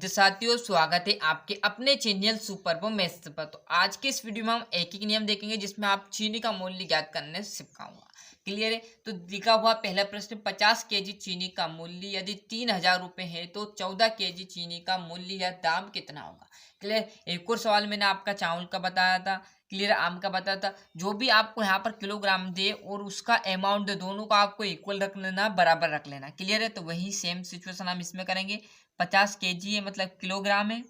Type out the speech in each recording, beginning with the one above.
विद्यार्थी साथियों, स्वागत है आपके अपने चैनल सुपर मैथ्स पर। तो आज के इस वीडियो में हम एक ही नियम देखेंगे जिसमें आप चीनी का मूल्य ज्ञात करने सिखाऊंगा। क्लियर है? तो लिखा हुआ पहला प्रश्न, 50 केजी चीनी का मूल्य यदि 3000 रुपये है तो 14 केजी चीनी का मूल्य या दाम कितना होगा। क्लियर। एक और सवाल मैंने आपका चावल का बताया था, क्लियर, आम का बताया था। जो भी आपको यहाँ पर किलोग्राम दे और उसका अमाउंट दे, दोनों का आपको इक्वल रख लेना, बराबर रख लेना। क्लियर है? तो वही सेम सिचुएशन हम इसमें करेंगे। 50 केजी है मतलब किलोग्राम है,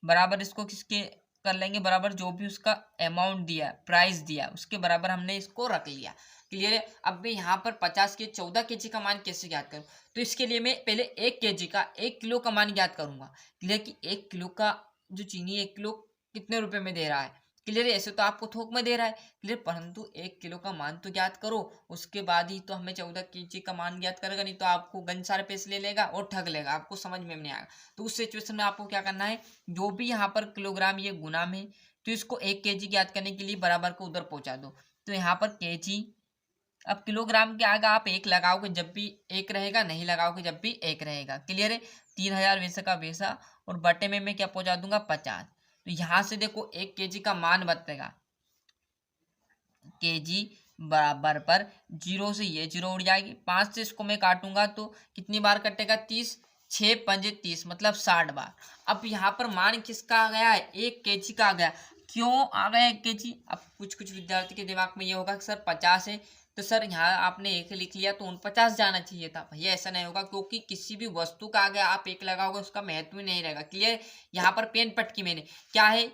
बराबर इसको किसके कर लेंगे, बराबर जो भी उसका अमाउंट दिया, प्राइस दिया, उसके बराबर हमने इसको रख लिया। क्लियर है? अब मैं यहाँ पर 50 के 14 केजी का मान कैसे ज्ञात करूँ, तो इसके लिए मैं पहले 1 केजी का 1 किलो का मान ज्ञात करूंगा। क्लियर कि 1 किलो का जो चीनी 1 किलो कितने रुपए में दे रहा है। क्लियर है? ऐसे तो आपको थोक में दे रहा है। क्लियर, परंतु 1 किलो का मान तो ज्ञात करो, उसके बाद ही तो हमें 14 केजी का मान ज्ञात करेगा, नहीं तो आपको गन सारे पैसे ले लेगा और ठग लेगा, आपको समझ में नहीं आएगा। तो उस सिचुएशन में आपको क्या करना है, जो भी यहाँ पर किलोग्राम ये गुना में, तो इसको 1 केजी ज्ञात करने के लिए बराबर को उधर पहुंचा दो। तो यहाँ पर केजी, अब किलोग्राम के आगे आप 1 लगाओगे जब भी 1 रहेगा, नहीं लगाओगे जब भी 1 रहेगा। क्लियर है? 3000 वैसा का वैसा, और बटे में मैं क्या पहुंचा दूंगा, 50। तो यहाँ से देखो 1 केजी का मान बतेगा, केजी बराबर पर 0 से ये 0 उड़ जाएगी, 5 से इसको मैं काटूंगा तो कितनी बार कटेगा, 30, 6 पंजे 30 मतलब 60 बार। अब यहाँ पर मान किसका आ गया है, 1 केजी का आ गया। क्यों आ गया 1 केजी? अब कुछ विद्यार्थी के दिमाग में ये होगा कि सर 50 है, तो सर यहाँ आपने 1 लिख लिया तो 49 जाना चाहिए था। भैया ऐसा नहीं होगा, क्योंकि किसी भी वस्तु का आगे आप 1 लगाओगे उसका महत्व ही नहीं रहेगा। क्लियर? यहाँ पर पेन पटकी मैंने क्या है,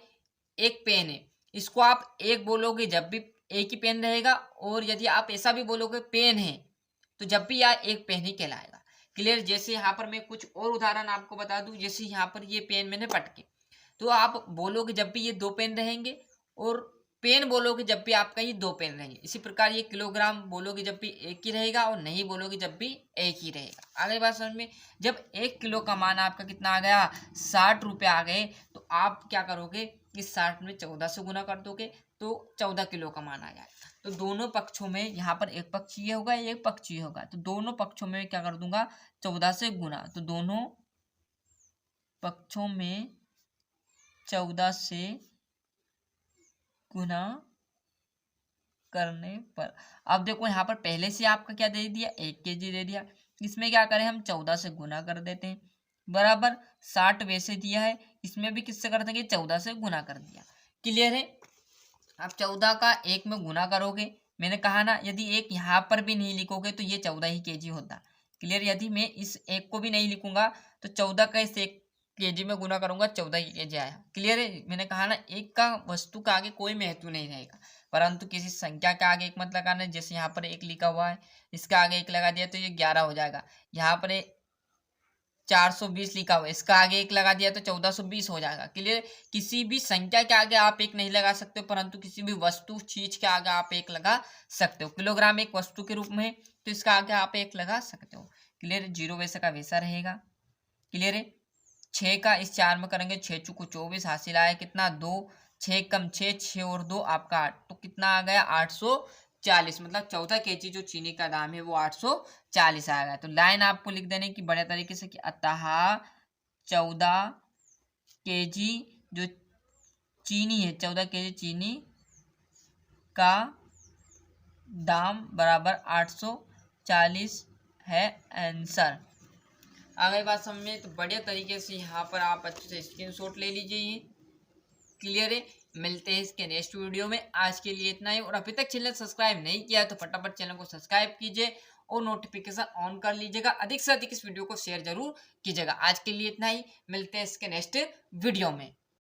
एक पेन है, इसको आप 1 बोलोगे जब भी एक ही पेन रहेगा, और यदि आप ऐसा भी बोलोगे पेन है, तो जब भी यह एक पेन ही कहलाएगा। क्लियर? जैसे यहाँ पर मैं कुछ और उदाहरण आपको बता दूं, जैसे यहाँ पर ये पेन मैंने पटके, तो आप बोलोगे जब भी ये 2 पेन रहेंगे, और पेन बोलोगे जब भी आपका ये 2 पेन रहेंगे। इसी प्रकार ये किलोग्राम बोलोगे जब भी 1 ही रहेगा, और नहीं बोलोगे जब भी 1 ही रहेगा। अगली बात समझ में, जब 1 किलो का मान आपका कितना आ गया, 60 रुपये आ गए, तो आप क्या करोगे, इस 60 में 14 से गुना कर दोगे तो 14 किलो का मान आ जाएगा। तो दोनों पक्षों में, यहाँ पर एक पक्ष ये होगा, एक पक्ष ये होगा, तो दोनों पक्षों में क्या कर दूंगा, 14 से गुना। तो दोनों पक्षों में 14 से गुना करने पर, अब देखो यहाँ पर पहले से आपका क्या दे दिया, 1 केजी दे दिया, इसमें क्या करें हम 14 से गुना कर देते हैं, बराबर 60 वैसे दिया है, इसमें भी किससे कर देंगे, 14 से गुना कर दिया। क्लियर है? आप 14 का 1 में गुना करोगे, मैंने कहा ना, यदि 1 यहाँ पर भी नहीं लिखोगे तो ये 14 ही केजी होता। क्लियर? यदि मैं इस 1 को भी नहीं लिखूंगा तो 14 का इस 1 केजी में गुना करूंगा, 14 ही केजी आया। क्लियर है? मैंने कहा ना, 1 का वस्तु का आगे कोई महत्व नहीं रहेगा, परंतु किसी संख्या के आगे 1 मत लगाना। जैसे यहाँ पर 1 लिखा हुआ है, इसका आगे 1 लगा दिया तो ये 11 हो जाएगा। यहाँ पर 420 लिखा हुआ है, इसका आगे 1 लगा दिया तो 1420 हो जाएगा। क्लियर? किसी भी संख्या के आगे आप 1 नहीं लगा सकते, परंतु किसी भी वस्तु चीज के आगे आप 1 लगा सकते हो। किलोग्राम एक वस्तु के रूप में है, तो इसका आगे आप 1 लगा सकते हो। क्लियर? 0 वैसा का वैसा रहेगा। क्लियर है? 6 का इस 4 में करेंगे, 6 चुको 24, हासिल आया कितना, 2, 6 कम 6, 6 और 2 आपका 8, तो कितना आ गया, 840। मतलब 14 केजी जो चीनी का दाम है वो 840 आ गया। तो लाइन आपको लिख देने की बढ़िया तरीके से कि अतः 14 केजी जो चीनी है, 14 केजी चीनी का दाम बराबर 840 है आंसर। अगर बात समझ में, तो बढ़िया तरीके से यहाँ पर आप अच्छे से स्क्रीनशॉट ले लीजिए। क्लियर है? मिलते हैं इसके नेक्स्ट वीडियो में। आज के लिए इतना ही, और अभी तक चैनल सब्सक्राइब नहीं किया तो फटाफट चैनल को सब्सक्राइब कीजिए और नोटिफिकेशन ऑन कर लीजिएगा। अधिक से अधिक इस वीडियो को शेयर जरूर कीजिएगा। आज के लिए इतना ही, मिलते हैं इसके नेक्स्ट वीडियो में।